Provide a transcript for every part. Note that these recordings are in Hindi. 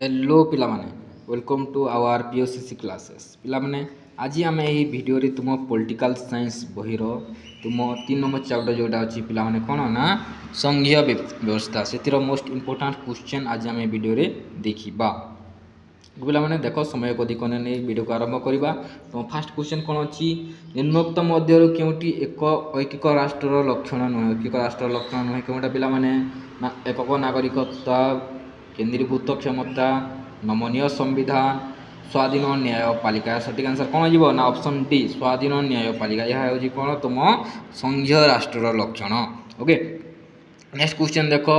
हेलो पिलामाने welcome to our POCC classes पिलामाने आज आम यही भिडियो तुम पॉलिटिकल साइंस बहीर तुम 3 नंबर चैप्टर जोटा अच्छी पिलामाने कौन ना संघीय व्यवस्था से मोस्ट इंपोर्टाट क्वेश्चन आज आम भिडियो देखा पिलामाने देख समय को अधिक नहीं वीडियो को आरंभ करवा तुम फास्ट क्वेश्चन कौन अच्छी निम्नोक्त मध्य क्योंटी एक ऐकिक राष्ट्र लक्षण नुहे ऐकिक राष्ट्र लक्षण नुहे क्योंटा पिलामाने ना एकक नागरिकता केन्द्रीभूत क्षमता नमनीय संविधान स्वाधीन न्यायपालिका सठिक आंसर कौन जीव ना ऑप्शन डी स्वाधीन न्यायपालिका यह हूँ कौन तुम संघीय राष्ट्र लक्षण। ओके नेक्स्ट क्वेश्चन देख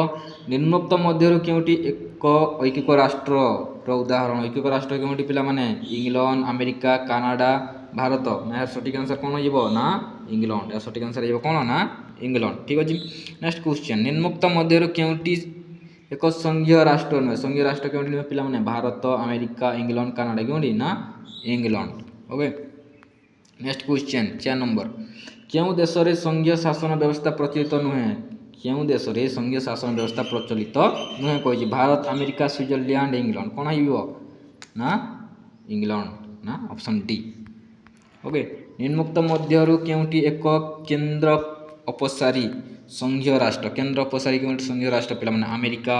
निम्नोक्त मध्य क्योंटी एक ऐकिक राष्ट्र उदाहरण ऐकिक राष्ट्र क्योंटी पिला माने इंग्लैंड अमेरिका कनाडा भारत ना सठिक आंसर कौन जीव ना इंग्लैंड या सठिक आंसर जीव कौन ना इंग्लैंड ठीक अच्छे। नेक्स्ट क्वेश्चन निम्नोक्त मध्य क्योंटी एक संघीय राष्ट्र नुहे संघीय राष्ट्र क्योंटी नुहे पिला माने भारत अमेरिका इंग्लैंड कनाडा क्योंटी ना England. Okay next question 4 number क्यों देश में संघीय शासन व्यवस्था प्रचलित नुहे क्यों देश में संघीय शासन व्यवस्था प्रचलित नुहे कही भारत अमेरिका स्विट्जरलैंड इंग्लैंड कौन हो ना इंग्लैंड ना ऑप्शन डी। ओके निम्नोक्त मध्य क्योंटी एक केन्द्र अपसारी संघीय राष्ट्र केन्द्र अपसारी क्योंटी संघीय राष्ट्र पिला माने अमेरिका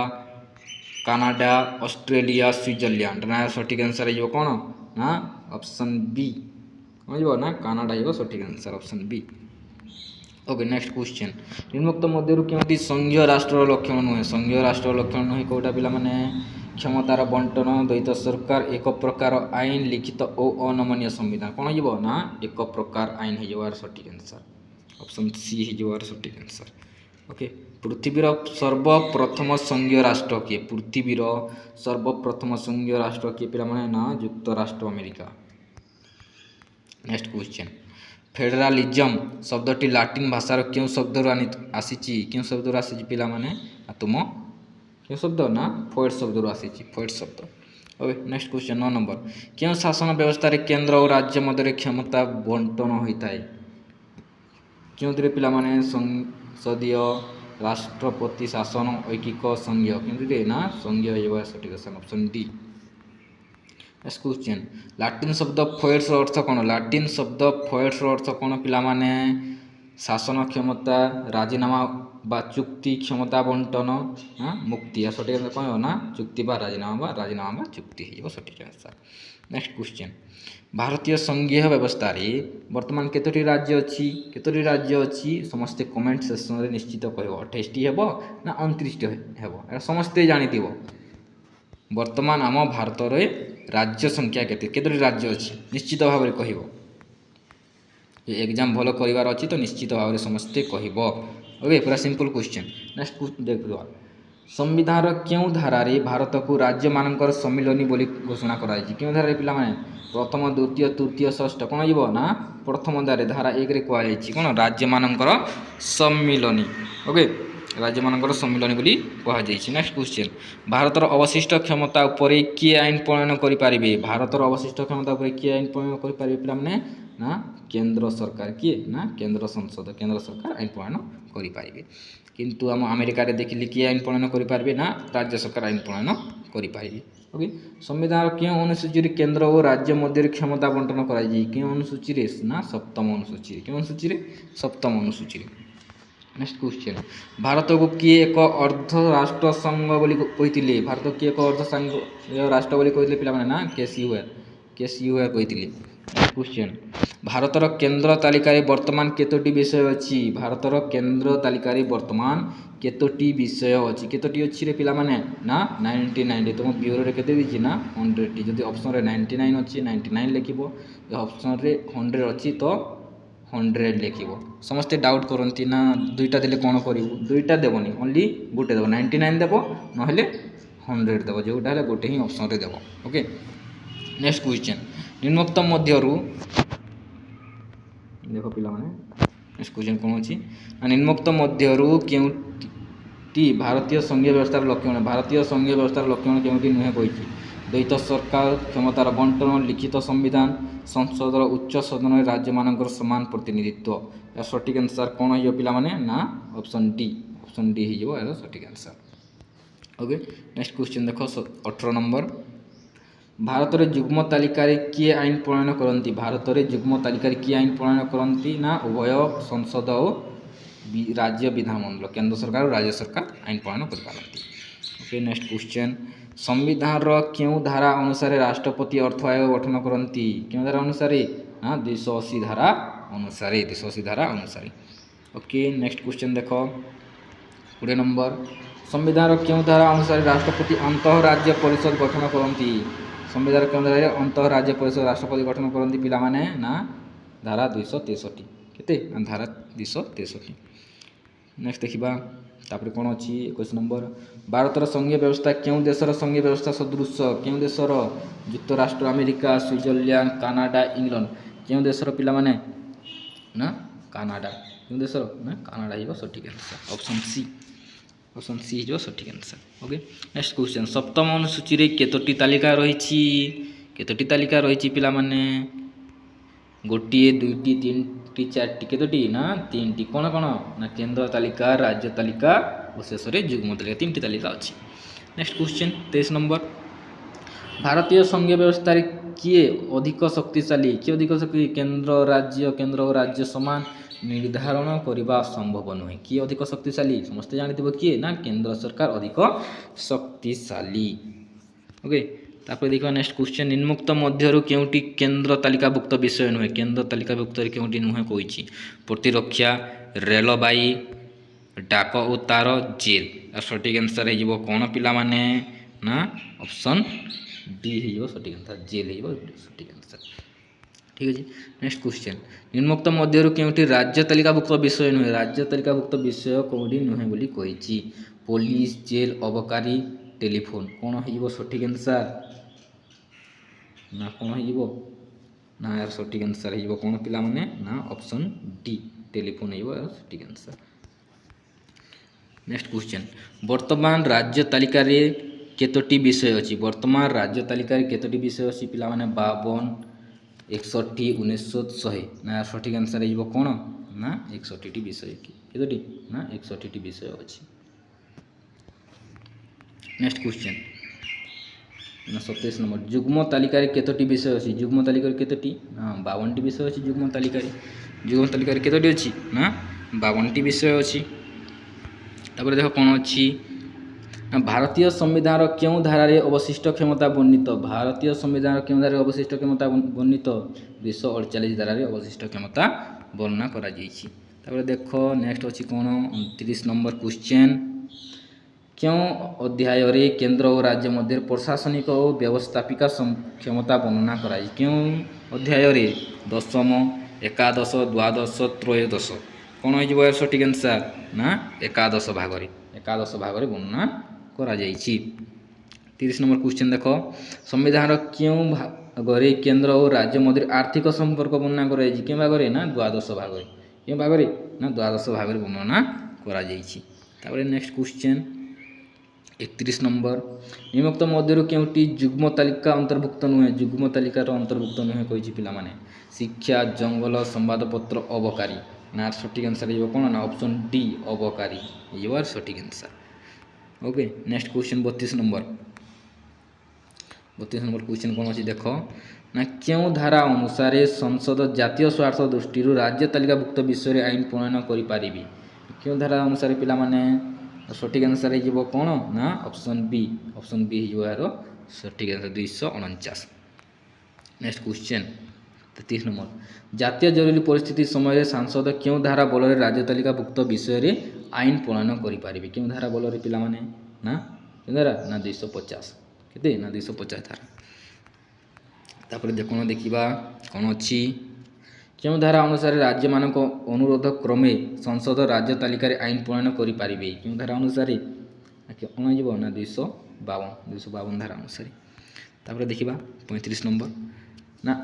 कनाडा ऑस्ट्रेलिया स्विट्जरलैंड ना सठिक आंसर हो कौन ना ऑप्शन बी कौन हो ना कनाडा हो सठिक answer option B. Okay next question निम्नोक्त मध्य क्योंटी संघीय राष्ट्र लक्षण नुहे संघीय राष्ट्र लक्षण नुहे कौटा पिला माने क्षमतार बंटन द्वैत सरकार एक प्रकार आईन लिखित और अनमनीय संविधान कौन हो ना एक प्रकार आईन हो सठिक आंसर ऑप्शन सी हो सठिक आंसर। ओके पृथ्वीर सर्वप्रथम संघीय राष्ट्र किए पृथ्वीर सर्वप्रथम संघीय राष्ट्र किए पिला माने ना युक्तराष्ट्र अमेरिका। नेक्स्ट क्वेश्चन फेडरालिज्म शब्दटी लाटिन भाषार क्यों शब्द आसी क्यों शब्द आसी पिला माने तुम क्यों शब्द ना फोइड शब्द आसी फोइड शब्द। ओके नेक्स्ट क्वेश्चन 9 नंबर क्यों शासन व्यवस्था केन्द्र और राज्य मध्य क्षमता बंटन होता है क्यों पिला माने संसदीय राष्ट्रपति शासन ऐकिक संघीय क्यों ना संघीय सठिक option D. Next question Latin शब्द फोइड्स अर्थ कौन लाटिन शब्द फोइड्स अर्थ कौन पिला माने शासन क्षमता राजीनामा बा चुक्ति क्षमता बंटन हाँ मुक्ति या सठिक आंसर कौन हो ना चुक्ति बा राजीनामा चुक्ति हो सठिक आंसर। नेक्स्ट क्वेश्चन भारतीय संघीय व्यवस्था वर्तमान केतोटी राज्य अच्छी समस्ते कमेंट सेक्शन रे निश्चित कह 28टी हेबो ना 29टी हेबो समस्ते जानी वर्तमान आम भारत रे राज्य संख्या केतोटी राज्य अच्छी निश्चित भाव में कह एग्जाम भल कर अच्छी तो निश्चित भाव में समस्ते कह। ओके पूरा सिंपल क्वेश्चन। नेक्स्ट देखा संविधान क्यों धारे भारत को राज्य मानकर सम्मिलनी बोली घोषणा कराई क्यों धारा पिला माने प्रथम द्वितीय तृतीय षष्ठ कौन हो ना प्रथम धारा 1 रे कहुई कौन राज्य मानकर सम्मिलनी। ओके राज्य मानकर सम्मिलनी बोली कहुई। नेक्स्ट क्वेश्चन भारतर अवशिष्ट क्षमता उपरे किए आईन प्रणयन करें भारतर अवशिष्ट क्षमता उपरे किए आईन प्रणयन करें पिला माने ना केंद्र सरकार किए ना केंद्र संसद केंद्र सरकार आईन प्रणयन करें किंतु आम अमेरिका देखिले किए आईन प्रणयन करें ना राज्य सरकार आईन प्रणयन करें। ओके संविधान क्यों अनुसूची केंद्र और राज्य मध्य क्षमता बंटन कराई क्यों अनुसूची ना सप्तम अनुसूची क्यों अनुसूची सप्तम अनुसूची। नेक्स्ट क्वेश्चन भारत को किए एक अर्ध राष्ट्र संघ बोली कही भारत को किए एक अर्ध संघ राष्ट्र बोली कही पिला माने ना केसीयूआर कही। क्वेश्चन भारतर केंद्र तालिका वर्तमान केतोटी विषय अच्छी भारतर केंद्र तालिका वर्तमान केतोटी विषय अच्छी केतोटी अच्छी रे पिला माने ना 99 तुम ब्यूरो रे केते दिछि ना 100 जदि ऑप्शन रे 99 अच्छी 99 लिखिबो ऑप्शन रे 100 अच्छी तो 100 लिखिबो समस्ते डाउट करती ना दुईटा देले कौन करिवो दुईटा देबनी ओनली गोटे देबो 99 देबो नहले 100 देबो जोटा हेले गोटे ही ऑप्शन रे देबो। ओके नेक्स्ट क्वेश्चन निम्नोक्त मध्यरु देखो पिला माने नेक्स्ट क्वेश्चन कौन अच्छी निम्नोक्त मध्यरु क्योंटी भारतीय संघीय व्यवस्थार लक्षण भारतीय संघीय व्यवस्थार लक्षण क्योंटी नुहे कही द्वैत सरकार क्षमतार बंटन लिखित संविधान संसदर उच्च सदन राज्य मानकर समान प्रतिनिधित्व या सठिक आंसर कौन हो पिला माने ना ऑप्शन डी हो सठिक आंसर। ओके नेक्स्ट क्वेश्चन देख 18 नंबर भारत रे युग्म तालिकार किए आईन प्रणयन करती भारत रे युग्म तालिकार किए आईन प्रणयन करती ना उभय संसद और राज्य विधानमंडल केंद्र सरकार और राज्य सरकार आईन प्रणयन करती। ओके नेक्स्ट क्वेश्चन संविधान क्यों धारा अनुसार राष्ट्रपति अर्थ आयोग गठन करती क्यों धारा अनुसार ना 280 धारा अनुसार 280 धारा अनुसार। ओके नेक्स्ट क्वेश्चन देख 20 नंबर संविधान क्यों धारा अनुसार राष्ट्रपति अंतः राज्य परिषद गठन करती संविधान क्यों धारा अंतः राज्य परिषद राष्ट्रपति गठन करती पिला माने ना धारा 263 केते धारा 263। नेक्स्ट देखा तापर कौन अच्छी 21 नंबर भारतर संघीय व्यवस्था क्यों देशर संघीय व्यवस्था सदृश क्यों देशर युक्तराष्ट्र अमेरिका स्विट्जरलैंड कनाडा इंग्लैंड क्यों देशर पिला माने ना कनाडा क्यों देशर ना कनाडा ही सठिक आंसर ऑप्शन सी हो सठिक आंसर। ओके नेक्स्ट क्वेश्चन सप्तम अनुसूची रे केतोटी तालिका रही पिला माने गोटे दुईटी तीन चार केतोटी ना तीन कौन कौन ना केंद्र तालिका राज्य तालिका और शेष में युग्म तालिका तीन तालिका अच्छी। नेक्स्ट क्वेश्चन 23 नंबर भारतीय संघीय व्यवस्था किए अधिक शक्तिशाली किए अधिक शक्ति केंद्र और राज्य समान निर्धारण करने संभव नुहे किए अधिक शक्तिशाली समस्त जानते किए ना केंद्र सरकार अधिक शक्तिशाली। ओके तापर देखा नेक्स्ट क्वेश्चन निम्नोक्त मध्यरु केउटी केंद्र तालिकाभुक्त विषय नुहे केंद्र तालिकाभुक्त केउटी नुहे कहिछि प्रतिरक्षा रेलबाई डाक और तार जेल सठिक आंसर हो कौन पिला माने ना ऑप्शन डी हो सठिक आंसर जेल हो सठिक आंसर। ठीक है नेक्स्ट क्वेश्चन निम्नोक्त मध्यरु केउटी राज्य तालिकाभुक्त विषय नुहे राज्य तालिकाभुक्त विषय कौटी नुहे बोली कहिछि पुलिस जेल अबकारी टेलीफोन कौन हो सठिक आंसर ना कौन हो ना यार सठिक आंसर हो कौन पिला माने ना ऑप्शन डी टेलीफोन हो सठिक आंसर। नेक्स्ट क्वेश्चन वर्तमान राज्य तालिका रे केतोटी विषय अछि वर्तमान राज्य तालिका रे केतोटी विषय अछि पिला माने 52 61 1900 100 ना सठिक आंसर हो कौन ना 61 टी विषय केतोटी ना 61 टी विषय अछि। नेक्स्ट क्वेश्चन ना 27 नंबर युग्म तालिका रे केतोटी विषय अछि युग्म तालिका रे केतोटी ना 52 टी विषय अछि युग्म तालिका रे केतोटी अछि ना 52 टी विषय अछि। तापर देखो कौन अच्छी ना भारतीय संविधान क्यों धारा रे अवशिष्ट क्षमता वर्णित भारतीय संविधान क्यों धारा अवशिष्ट क्षमता वर्णित 248 धारा रे अवशिष्ट क्षमता वर्णना करा जाइछि। तापर देखो नेक्स्ट अच्छी कौन 29 नंबर क्वेश्चन क्यों अध्याय रे केंद्र और राज्य मध्य प्रशासनिक और व्यवस्थापिका क्षमता वर्णना कराई क्यों अध्याय रे दशम एकादश द्वादश त्रयोदश कौन हो सठिक आंसर ना एकादश भाग रे वर्णना करा जाइछि। 30 नंबर क्वेश्चन देखो संविधान क्यों भाग रे केंद्र और राज्य मध्य आर्थिक संपर्क वर्णना करा जाइछि क्यों भाग रे ना द्वादश भाग रे क्यों भाग रे ना द्वादश भाग रे वर्णना करा जाइछि। तापर नेक्स्ट क्वेश्चन 31 नंबर निम्नोक्त मध्यरु केउटी युग्म तालिका अंतर्भुक्त नुहे युग्म तालिका अंतर्भुक्त नुहे कहिछि पिला माने शिक्षा जंगल संवादपत्र अबकारी ना सठिक आंसर हो कौन ना ऑप्शन डी अबकारी योर सठिक answer. Okay next question 32 number question कौन अच्छी देख ना क्यों धारा अनुसार संसद जातीय स्वार्थ दृष्टि राज्य तालिकाभुक्त विषय रे आईन प्रणयन करि पारिबी क्यों धारा अनुसार पिला माने सठिक आंसर हो कौन ना ऑप्शन बी हो यार सठिक आंसर 249। नेक्स्ट क्वेश्चन 33 नंबर जातीय जरूरी परिस्थिति समय सांसद क्यों धारा बल राज्य तालिकाभुक्त विषय रे आईन प्रणयन करि पारिबे क्यों धारा बल रे पिला माने ना क्यों धारा ना 250 केते ना 250 धारा। तापर देखो देखिबा कौन अच्छी क्यों धारा अनुसार राज्य मानक अनुरोध क्रमे संसद राज्य तालिका रे आईन प्रणयन करि पारिबे क्यों धारा अनुसार कौन हो ना 252 धारा अनुसार। तापर देखिबा 35 नंबर ना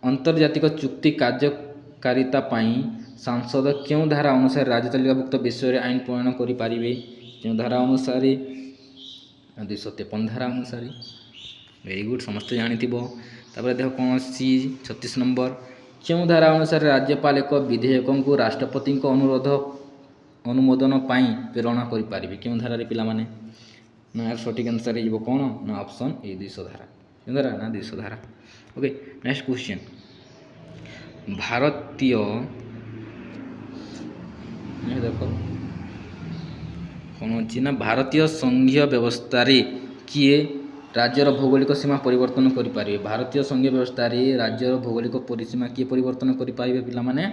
अंतर्जातिक चुक्ति कार्यकारिता पाई सांसद क्यों धारा अनुसार राज्य तालिकाभुक्त विषय रे आईन प्रणयन करि पारिबे क्यों धारा अनुसार 253 धारा अनुसार वेरी गुड समस्त जानिथिबो। तापर देखो कौन सी 36 नंबर क्यों धारा अनुसार राज्यपाल एक विधेयक को राष्ट्रपति अनुमोदन पाई प्रेरण करि पारिबे क्यों धारा रे पिला माने ନା ଏହାର ସଠିକ୍ ଆନ୍ସର୍ ହେଇଯିବ କ'ଣ ନା ଅପସନ୍ ଏ 200 ଧାରା। କେଉଁ ଧାରା ନା 200 ଧାରା। ଓକେ ନେକ୍ସଟ କ୍ୱେଶ୍ଚିନ୍ ଭାରତୀୟ ଦେଖ କ'ଣ ଅଛି ନା ଭାରତୀୟ ସଂଘୀୟ ବ୍ୟବସ୍ଥାରେ କିଏ ରାଜ୍ୟର ଭୌଗୋଳିକ ସୀମା ପରିବର୍ତ୍ତନ କରିପାରିବେ? ଭାରତୀୟ ସଂଘୀୟ ବ୍ୟବସ୍ଥାରେ ରାଜ୍ୟର ଭୌଗୋଳିକ ପରିସୀମା କିଏ ପରିବର୍ତ୍ତନ କରିପାରିବେ ପିଲାମାନେ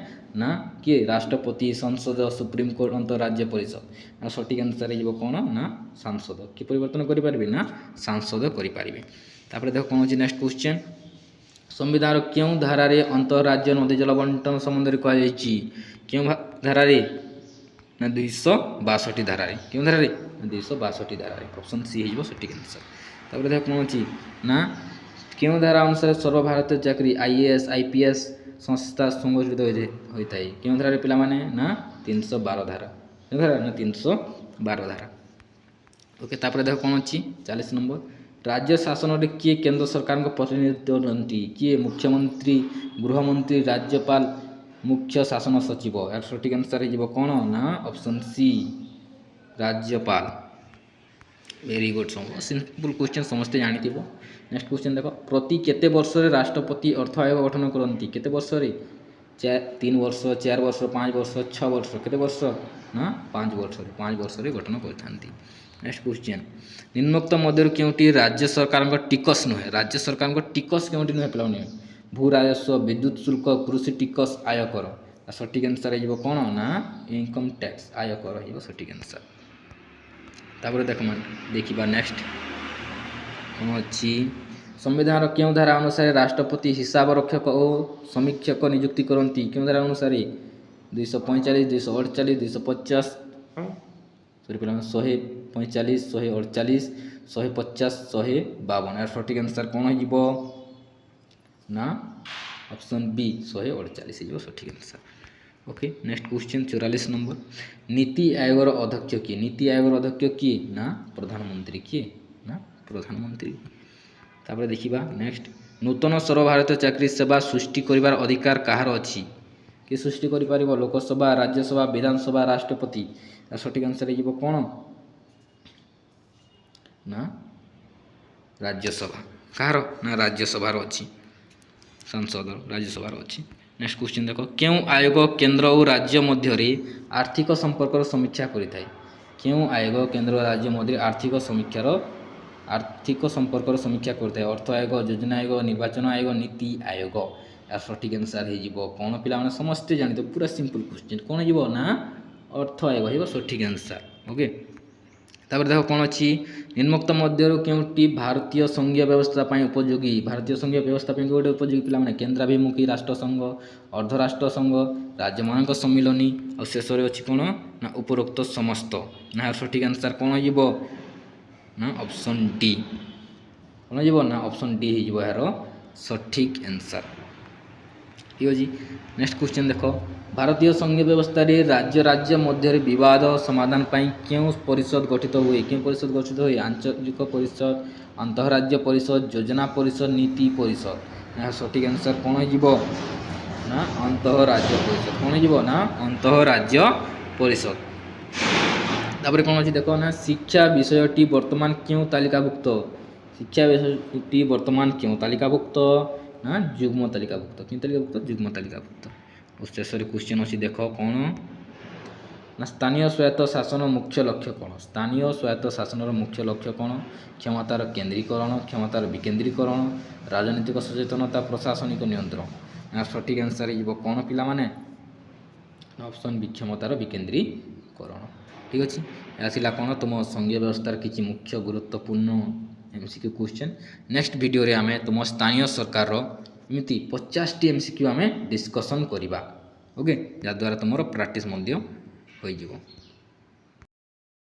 ନା କିଏ ରାଷ୍ଟ୍ରପତି ସଂସଦ ସୁପ୍ରିମକୋର୍ଟ ଅନ୍ତଃରାଜ୍ୟ ପରିଷଦ। ଆଉ ସଠିକ୍ ଆନ୍ସର୍ ହେଇଯିବ କ'ଣ ନା ସାଂସଦ। କିଏ ପରିବର୍ତ୍ତନ କରିପାରିବେ ନା ସାଂସଦ କରିପାରିବେ। ତାପରେ ଦେଖ କ'ଣ ଅଛି ନେକ୍ସଟ କ୍ୱେଶ୍ଚିନ୍ ସମ୍ବିଧାନର କେଉଁ ଧାରାରେ ଅନ୍ତଃରାଜ୍ୟ ନଦୀ ଜଳ ବଣ୍ଟନ ସମ୍ବନ୍ଧରେ କୁହାଯାଇଛି? କେଉଁ ଧାରାରେ ନା 262 ଧାରାରେ। କେଉଁ ଧାରାରେ ନା 262 ଧାରାରେ। ଅପସନ୍ ସି ହେଇଯିବ ସଠିକ୍ ଆନ୍ସର୍। ତାପରେ ଦେଖ କ'ଣ ଅଛି ନା କେଉଁ ଧାରା ଅନୁସାରେ ସର୍ବଭାରତୀୟ ଚାକିରି IAS IPS ସଂସ୍ଥା ସଂଗଠିତ ହୋଇଥାଏ? କେଉଁ ଧାରାରେ ପିଲାମାନେ ନା 312 ଧାରା। କେଉଁ ଧାରା ନା 312 ଧାରା। ଓକେ ତାପରେ ଦେଖ କ'ଣ ଅଛି 40 ନମ୍ବର ରାଜ୍ୟ ଶାସନରେ କିଏ କେନ୍ଦ୍ର ସରକାରଙ୍କ ପ୍ରତିନିଧିତ୍ୱ କରନ୍ତି? କିଏ ମୁଖ୍ୟମନ୍ତ୍ରୀ ଗୃହମନ୍ତ୍ରୀ ରାଜ୍ୟପାଳ ମୁଖ୍ୟ ଶାସନ ସଚିବ। ଏହାର ସଠିକ୍ ଆନ୍ସର୍ ହେଇଯିବ କ'ଣ ନା ଅପସନ୍ ସି ରାଜ୍ୟପାଳ। ଭେରି ଗୁଡ୍ ସିମ୍ପଲ୍ କ୍ୱେଶ୍ଚିନ୍ ସମସ୍ତେ ଜାଣିଥିବ। ନେକ୍ସଟ କ୍ୱେଶ୍ଚିନ୍ ଦେଖ ପ୍ରତି କେତେ ବର୍ଷରେ ରାଷ୍ଟ୍ରପତି ଅର୍ଥ ଆୟୋଗ ଗଠନ କରନ୍ତି? କେତେ ବର୍ଷରେ 3 ବର୍ଷ 4 ବର୍ଷ 5 ବର୍ଷ 6 ବର୍ଷ। କେତେ ବର୍ଷ ନା 5 ବର୍ଷରେ। 5 ବର୍ଷରେ ଗଠନ କରିଥାନ୍ତି। ନେକ୍ସଟ କ୍ୱେଶ୍ଚିନ୍ ନିମ୍ନୋକ୍ତ ମଧ୍ୟରୁ କେଉଁଟି ରାଜ୍ୟ ସରକାରଙ୍କ ଟିକସ ନୁହେଁ? ରାଜ୍ୟ ସରକାରଙ୍କ ଟିକସ କେଉଁଟି ନୁହେଁ ପିଲାମାନେ? ଭୂ ରାଜସ୍ୱ ବିଦ୍ୟୁତ ଶୁଳ୍କ କୃଷି ଟିକସ ଆୟକର। ସଠିକ୍ ଆନ୍ସର୍ ହେଇଯିବ କ'ଣ ନା ଇନକମ୍ ଟ୍ୟାକ୍ସ ଆୟକର ହେଇଯିବ ସଠିକ୍ ଆନ୍ସର୍। ତାପରେ ଦେଖିବା ନେକ୍ସଟ କ'ଣ ଅଛି ସମ୍ବିଧାନର କେଉଁ ଧାରା ଅନୁସାରେ ରାଷ୍ଟ୍ରପତି ହିସାବ ରକ୍ଷକ ଓ ସମୀକ୍ଷକ ନିଯୁକ୍ତି କରନ୍ତି? କେଉଁ ଧାରା ଅନୁସାରେ 245 248 250 ସରି ପିଲାମାନେ 145 148 150 152। ଏହାର ସଠିକ୍ ଆନ୍ସର୍ କ'ଣ ହେଇଯିବ ନା ଅପସନ୍ ବି 148 ହେଇଯିବ ସଠିକ୍ answer. Okay next question 44 number ନୀତି ଆୟୋଗର ଅଧ୍ୟକ୍ଷ କିଏ? ନୀତି ଆୟୋଗର ଅଧ୍ୟକ୍ଷ କିଏ ନା ପ୍ରଧାନମନ୍ତ୍ରୀ। କିଏ ନା ପ୍ରଧାନମନ୍ତ୍ରୀ। ତାପରେ ଦେଖିବା ନେକ୍ସଟ ନୂତନ ସର୍ବଭାରତୀୟ ଚାକିରି ସେବା ସୃଷ୍ଟି କରିବାର ଅଧିକାର କାହାର ଅଛି? କିଏ ସୃଷ୍ଟି କରିପାରିବ? ଲୋକସଭା ରାଜ୍ୟସଭା ବିଧାନସଭା ରାଷ୍ଟ୍ରପତି। ତାର ସଠିକ୍ ଆନ୍ସର୍ ହେଇଯିବ କ'ଣ ନା ରାଜ୍ୟସଭା। କାହାର ନା ରାଜ୍ୟସଭାର ଅଛି ସାଂସଦ ରାଜ୍ୟସଭାର ଅଛି। ନେକ୍ସଟ କ୍ୱେଶ୍ଚିନ୍ ଦେଖ କେଉଁ ଆୟୋଗ କେନ୍ଦ୍ର ଓ ରାଜ୍ୟ ମଧ୍ୟରେ ଆର୍ଥିକ ସମ୍ପର୍କର ସମୀକ୍ଷା କରିଥାଏ? କେଉଁ ଆୟୋଗ କେନ୍ଦ୍ର ଓ ରାଜ୍ୟ ମଧ୍ୟରେ ଆର୍ଥିକ ସମ୍ପର୍କର ସମୀକ୍ଷା କରିଥାଏ? ଅର୍ଥ ଆୟୋଗ ଯୋଜନା ଆୟୋଗ ନିର୍ବାଚନ ଆୟୋଗ ନୀତି ଆୟୋଗ। ଏହାର ସଠିକ୍ ଆନ୍ସର୍ ହେଇଯିବ କ'ଣ ପିଲାମାନେ ସମସ୍ତେ ଜାଣିଥିବ ପୁରା ସିମ୍ପଲ୍ କ୍ୱେଶ୍ଚିନ୍ କ'ଣ ହେଇଯିବ ନା ଅର୍ଥ ଆୟୋଗ ହେଇଯିବ ସଠିକ୍ ଆନ୍ସର୍। ଓକେ ତାପରେ ଦେଖ କ'ଣ ଅଛି ନିମ୍ନୋକ୍ତ ମଧ୍ୟରୁ କେଉଁଟି ଭାରତୀୟ ସଂଘୀୟ ବ୍ୟବସ୍ଥା ପାଇଁ ଉପଯୋଗୀ? ଭାରତୀୟ ସଂଘୀୟ ବ୍ୟବସ୍ଥା ପାଇଁ ଗୋଟେ ଉପଯୋଗୀ ପିଲାମାନେ କେନ୍ଦ୍ରାଭିମୁଖୀ ରାଷ୍ଟ୍ରସଂଘ ଅର୍ଦ୍ଧରାଷ୍ଟ୍ରସଂଘ ରାଜ୍ୟମାନଙ୍କ ସମ୍ମିଳନୀ ଆଉ ଶେଷରେ ଅଛି କ'ଣ ନା ଉପରୋକ୍ତ ସମସ୍ତ। ନା ଏହାର ସଠିକ୍ ଆନ୍ସର୍ କ'ଣ ହେଇଯିବ ନା ଅପସନ୍ ଡି। କ'ଣ ହେଇଯିବ ନା ଅପସନ୍ ଡି ହେଇଯିବ ଏହାର ସଠିକ୍ ଆନ୍ସର୍। ଠିକ୍ ଅଛି ନେକ୍ସଟ କ୍ୱେଶ୍ଚିନ୍ ଦେଖ ଭାରତୀୟ ସଂଘୀୟ ବ୍ୟବସ୍ଥାରେ ରାଜ୍ୟ ମଧ୍ୟରେ ବିବାଦ ସମାଧାନ ପାଇଁ କେଉଁ ପରିଷଦ ଗଠିତ ହୁଏ? କେଉଁ ପରିଷଦ ଗଠିତ ହୁଏ? ଆଞ୍ଚଳିକ ପରିଷଦ ଅନ୍ତଃରାଜ୍ୟ ପରିଷଦ ଯୋଜନା ପରିଷଦ ନୀତି ପରିଷଦ। ଏହା ସଠିକ୍ ଆନ୍ସର୍ କ'ଣ ହେଇଯିବ ନା ଅନ୍ତଃରାଜ୍ୟ ପରିଷଦ। କ'ଣ ହେଇଯିବ ନା ଅନ୍ତଃରାଜ୍ୟ ପରିଷଦ। ତାପରେ କ'ଣ ଅଛି ଦେଖ ନା ଶିକ୍ଷା ବିଷୟଟି ବର୍ତ୍ତମାନ କେଉଁ ତାଲିକାଭୁକ୍ତ? ଶିକ୍ଷା ବିଷୟଟି ବର୍ତ୍ତମାନ କେଉଁ ତାଲିକାଭୁକ୍ତ ନା ଯୁଗ୍ମ ତାଲିକାଭୁକ୍ତ। କେଉଁ ତାଲିକାଭୁକ୍ତ? ଯୁଗ୍ମ ତାଲିକାଭୁକ୍ତ। ଓ ଶେଷରେ କ୍ୱେଶ୍ଚିନ୍ ଅଛି ଦେଖ କ'ଣ ନା ସ୍ଥାନୀୟ ସ୍ୱାୟତ୍ତ ଶାସନ ମୁଖ୍ୟ ଲକ୍ଷ୍ୟ କ'ଣ? ସ୍ଥାନୀୟ ସ୍ୱାୟତ୍ତ ଶାସନର ମୁଖ୍ୟ ଲକ୍ଷ୍ୟ କ'ଣ? କ୍ଷମତାର କେନ୍ଦ୍ରୀକରଣ କ୍ଷମତାର ବିକେନ୍ଦ୍ରୀକରଣ ରାଜନୈତିକ ସଚେତନତା ପ୍ରଶାସନିକ ନିୟନ୍ତ୍ରଣ। ଏହାର ସଠିକ୍ ଆନ୍ସର୍ ହେଇଯିବ କ'ଣ ପିଲାମାନେ ଅପସନ୍ ବି କ୍ଷମତାର ବିକେନ୍ଦ୍ରୀକରଣ। ଠିକ୍ ଅଛି ଏହା ଥିଲା କ'ଣ ତୁମ ସଂଘୀୟ ବ୍ୟବସ୍ଥାର କିଛି ମୁଖ୍ୟ ଗୁରୁତ୍ୱପୂର୍ଣ୍ଣ MCQ କ୍ୱେଶ୍ଚନ୍। ନେକ୍ସଟ ଭିଡ଼ିଓରେ ଆମେ ତୁମ ସ୍ଥାନୀୟ ସରକାରର ଏମିତି 50ଟି MCQ ଆମେ ଡିସ୍କସନ୍ କରିବା। ଓକେ ଯାହାଦ୍ୱାରା ତୁମର ପ୍ରାକ୍ଟିସ୍ ମଧ୍ୟ ହୋଇଯିବ।